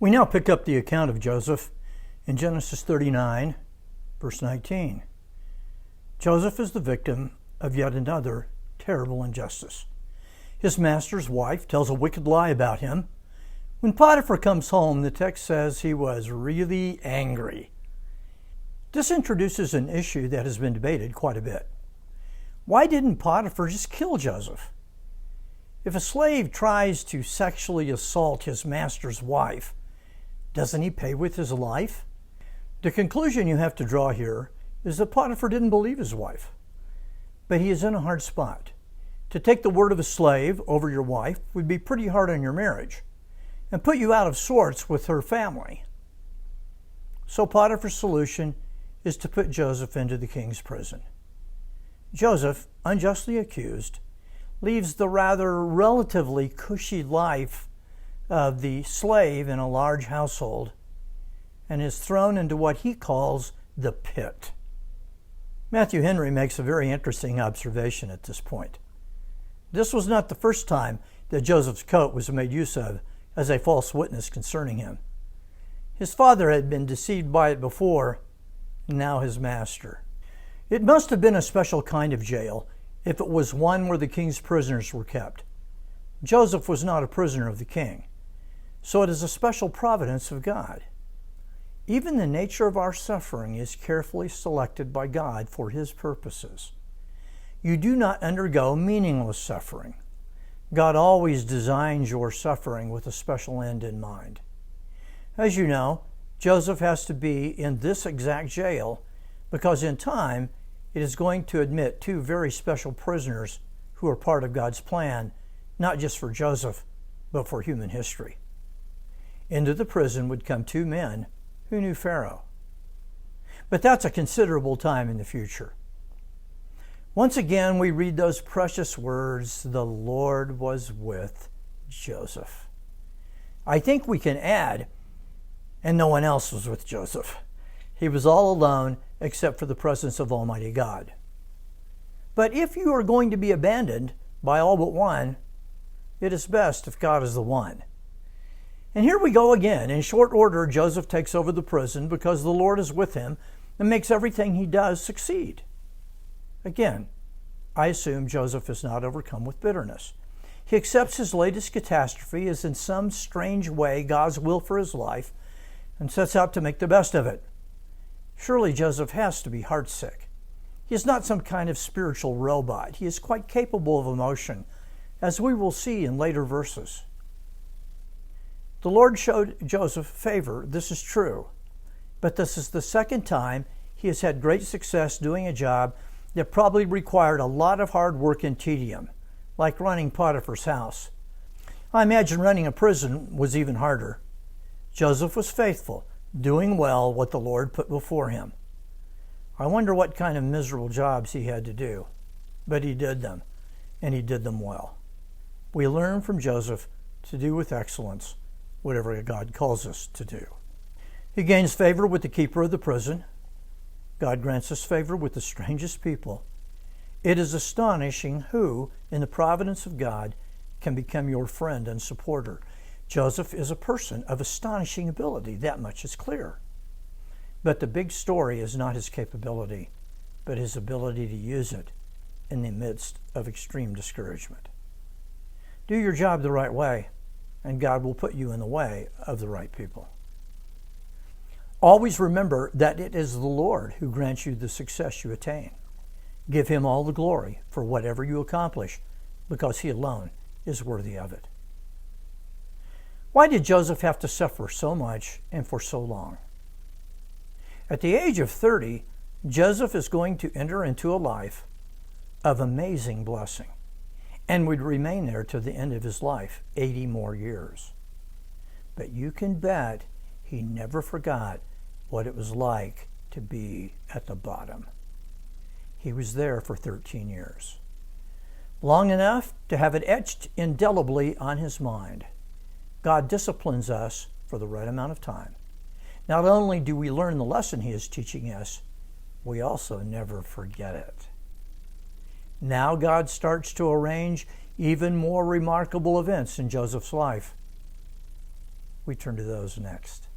We now pick up the account of Joseph in Genesis 39, verse 19. Joseph is the victim of yet another terrible injustice. His master's wife tells a wicked lie about him. When Potiphar comes home, the text says he was really angry. This introduces an issue that has been debated quite a bit. Why didn't Potiphar just kill Joseph? If a slave tries to sexually assault his master's wife, doesn't he pay with his life? The conclusion you have to draw here is that Potiphar didn't believe his wife. But he is in a hard spot. To take the word of a slave over your wife would be pretty hard on your marriage and put you out of sorts with her family. So Potiphar's solution is to put Joseph into the king's prison. Joseph, unjustly accused, leaves the rather relatively cushy life of the slave in a large household and is thrown into what he calls the pit. Matthew Henry makes a very interesting observation at this point. This was not the first time that Joseph's coat was made use of as a false witness concerning him. His father had been deceived by it before, and now his master. It must have been a special kind of jail if it was one where the king's prisoners were kept. Joseph was not a prisoner of the king, so it is a special providence of God. Even the nature of our suffering is carefully selected by God for His purposes. You do not undergo meaningless suffering. God always designs your suffering with a special end in mind. As you know, Joseph has to be in this exact jail because in time it is going to admit two very special prisoners who are part of God's plan, not just for Joseph, but for human history. Into the prison would come two men who knew Pharaoh. But that's a considerable time in the future. Once again, we read those precious words, the Lord was with Joseph. I think we can add, and no one else was with Joseph. He was all alone except for the presence of Almighty God. But if you are going to be abandoned by all but one, it is best if God is the one. And here we go again. In short order, Joseph takes over the prison because the Lord is with him and makes everything he does succeed. Again, I assume Joseph is not overcome with bitterness. He accepts his latest catastrophe as in some strange way God's will for his life and sets out to make the best of it. Surely Joseph has to be heartsick. He is not some kind of spiritual robot. He is quite capable of emotion, as we will see in later verses. The Lord showed Joseph favor, this is true, but this is the second time he has had great success doing a job that probably required a lot of hard work and tedium, like running Potiphar's house. I imagine running a prison was even harder. Joseph was faithful, doing well what the Lord put before him. I wonder what kind of miserable jobs he had to do, but he did them, and he did them well. We learn from Joseph to do with excellence whatever God calls us to do. He gains favor with the keeper of the prison. God grants us favor with the strangest people. It is astonishing who, in the providence of God, can become your friend and supporter. Joseph is a person of astonishing ability, that much is clear. But the big story is not his capability, but his ability to use it in the midst of extreme discouragement. Do your job the right way, and God will put you in the way of the right people. Always remember that it is the Lord who grants you the success you attain. Give Him all the glory for whatever you accomplish, because He alone is worthy of it. Why did Joseph have to suffer so much and for so long? At the age of 30, Joseph is going to enter into a life of amazing blessing and would remain there to the end of his life, 80 more years. But you can bet he never forgot what it was like to be at the bottom. He was there for 13 years, long enough to have it etched indelibly on his mind. God disciplines us for the right amount of time. Not only do we learn the lesson He is teaching us, we also never forget it. Now God starts to arrange even more remarkable events in Joseph's life. We turn to those next.